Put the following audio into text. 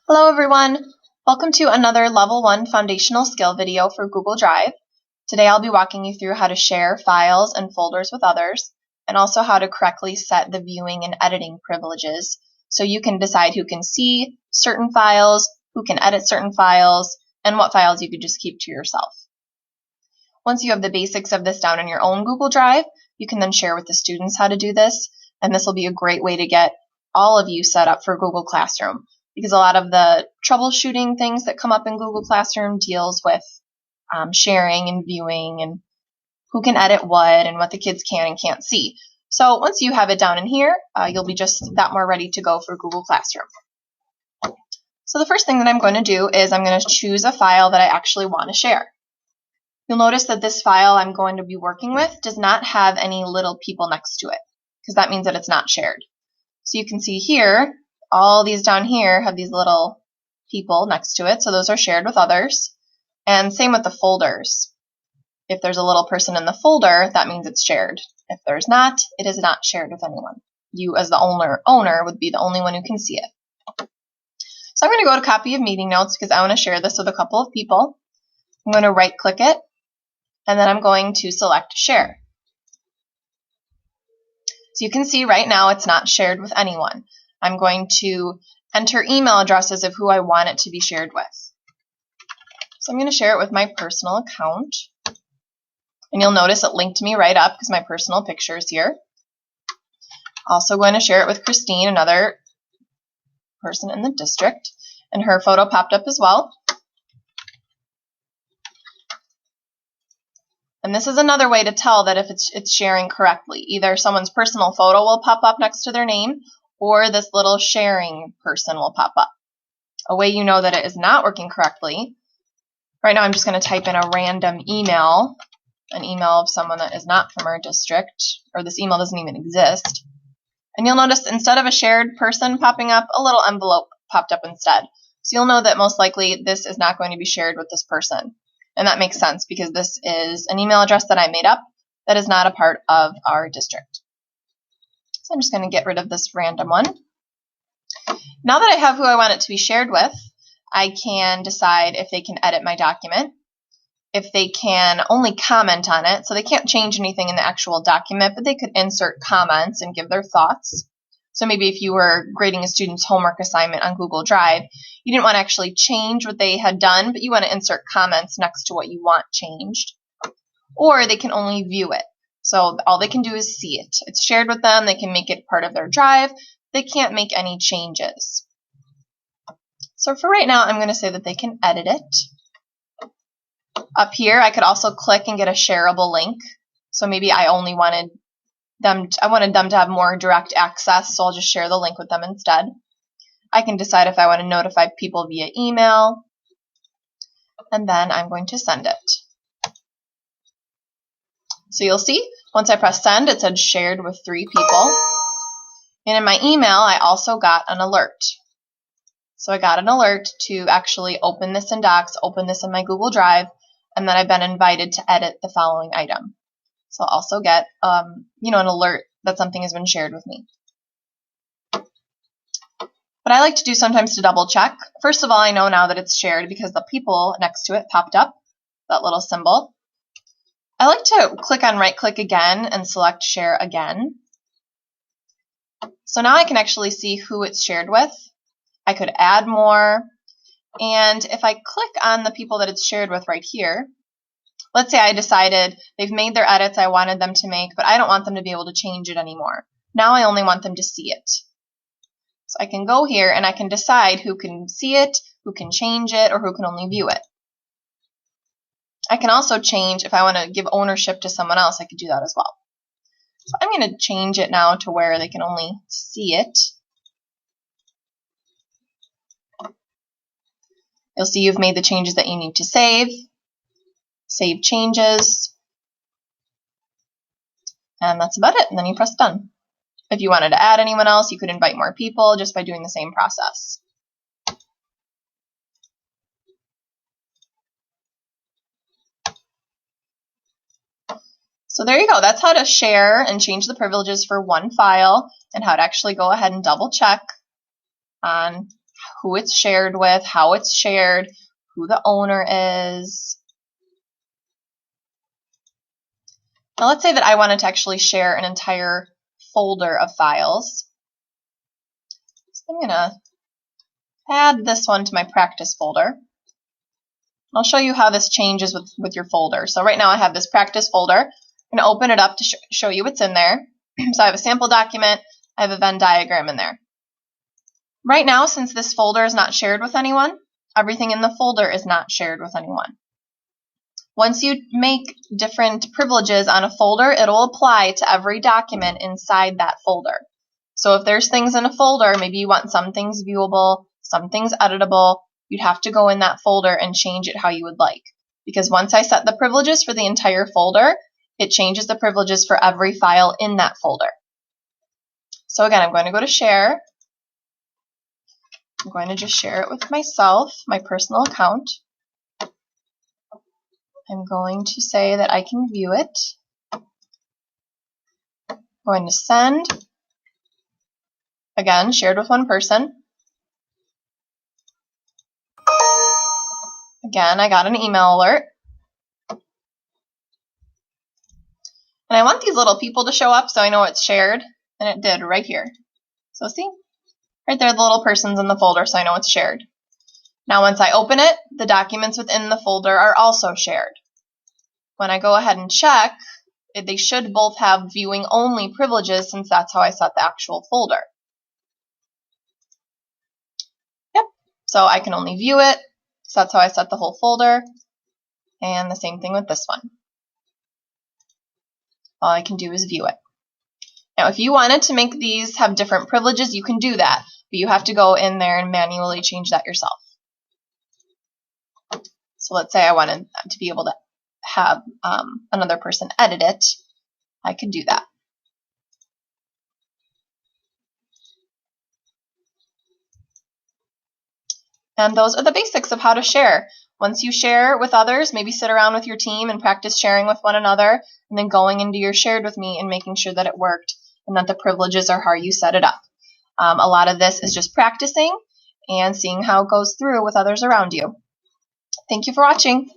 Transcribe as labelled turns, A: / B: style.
A: Hello everyone! Welcome to another Level 1 Foundational Skill video for Google Drive. Today I'll be walking you through how to share files and folders with others, and also how to correctly set the viewing and editing privileges so you can decide who can see certain files, who can edit certain files, and what files you could just keep to yourself. Once you have the basics of this down in your own Google Drive, you can then share with the students how to do this, and this will be a great way to get all of you set up for Google Classroom, because a lot of the troubleshooting things that come up in Google Classroom deals with sharing and viewing and who can edit what and what the kids can and can't see. So once you have it down in here, you'll be just that more ready to go for Google Classroom. So the first thing that I'm going to do is I'm going to choose a file that I actually want to share. You'll notice that this file I'm going to be working with does not have any little people next to it, because that means that it's not shared. So you can see here, all these down here have these little people next to it, so those are shared with others. And same with the folders. If there's a little person in the folder, that means it's shared. If there's not, it is not shared with anyone. You as the owner would be the only one who can see it. So I'm going to go to copy of meeting notes because I want to share this with a couple of people. I'm going to right click it, and then I'm going to select share. So you can see right now it's not shared with anyone. I'm going to enter email addresses of who I want it to be shared with. So I'm going to share it with my personal account. And you'll notice it linked me right up because my personal picture is here. Also going to share it with Christine, another person in the district, and her photo popped up as well. And this is another way to tell that if it's sharing correctly. Either someone's personal photo will pop up next to their name, or this little sharing person will pop up. A way you know that it is not working correctly, right now I'm just going to type in a random email, an email of someone that is not from our district, or this email doesn't even exist. And you'll notice instead of a shared person popping up, a little envelope popped up instead. So you'll know that most likely this is not going to be shared with this person. And that makes sense because this is an email address that I made up that is not a part of our district. So I'm just going to get rid of this random one. Now that I have who I want it to be shared with, I can decide if they can edit my document, if they can only comment on it, so they can't change anything in the actual document, but they could insert comments and give their thoughts. So maybe if you were grading a student's homework assignment on Google Drive, you didn't want to actually change what they had done, but you want to insert comments next to what you want changed. Or they can only view it. So all they can do is see it. It's shared with them. They can make it part of their drive. They can't make any changes. So for right now, I'm going to say that they can edit it. Up here, I could also click and get a shareable link. So maybe I wanted them to have more direct access, so I'll just share the link with them instead. I can decide if I want to notify people via email, and then I'm going to send it. So you'll see, once I press send, it said shared with 3 people. And in my email, I also got an alert. So I got an alert to actually open this in Docs, open this in my Google Drive, and then I've been invited to edit the following item. So I'll also get an alert that something has been shared with me. But I like to do sometimes to double check. First of all, I know now that it's shared because the people next to it popped up, that little symbol. I like to click on right click again and select share again. So now I can actually see who it's shared with. I could add more. And if I click on the people that it's shared with right here, let's say I decided they've made their edits I wanted them to make, but I don't want them to be able to change it anymore. Now I only want them to see it. So I can go here and I can decide who can see it, who can change it, or who can only view it. I can also change, if I want to give ownership to someone else, I could do that as well. So I'm going to change it now to where they can only see it. You'll see you've made the changes that you need to save. Save changes. And that's about it. And then you press done. If you wanted to add anyone else, you could invite more people just by doing the same process. So there you go. That's how to share and change the privileges for one file and how to actually go ahead and double check on who it's shared with, how it's shared, who the owner is. Now let's say that I wanted to actually share an entire folder of files. So I'm going to add this one to my practice folder. I'll show you how this changes with your folder. So right now I have this practice folder. I'm going to open it up to show you what's in there. So I have a sample document, I have a Venn diagram in there. Right now, since this folder is not shared with anyone, everything in the folder is not shared with anyone. Once you make different privileges on a folder, it'll apply to every document inside that folder. So if there's things in a folder, maybe you want some things viewable, some things editable, you'd have to go in that folder and change it how you would like. Because once I set the privileges for the entire folder, it changes the privileges for every file in that folder. So again, I'm going to go to share. I'm going to just share it with myself, my personal account. I'm going to say that I can view it. I'm going to send. Again, shared with one person. Again, I got an email alert. And I want these little people to show up so I know it's shared. And it did right here. So see? Right there, the little person's in the folder so I know it's shared. Now once I open it, the documents within the folder are also shared. When I go ahead and check, they should both have viewing only privileges since that's how I set the actual folder. Yep, so I can only view it, so that's how I set the whole folder. And the same thing with this one. All I can do is view it. Now if you wanted to make these have different privileges, you can do that, but you have to go in there and manually change that yourself. So let's say I wanted to be able to have another person edit it, I could do that. And those are the basics of how to share. Once you share with others, maybe sit around with your team and practice sharing with one another, and then going into your shared with me and making sure that it worked and that the privileges are how you set it up. A lot of this is just practicing and seeing how it goes through with others around you. Thank you for watching.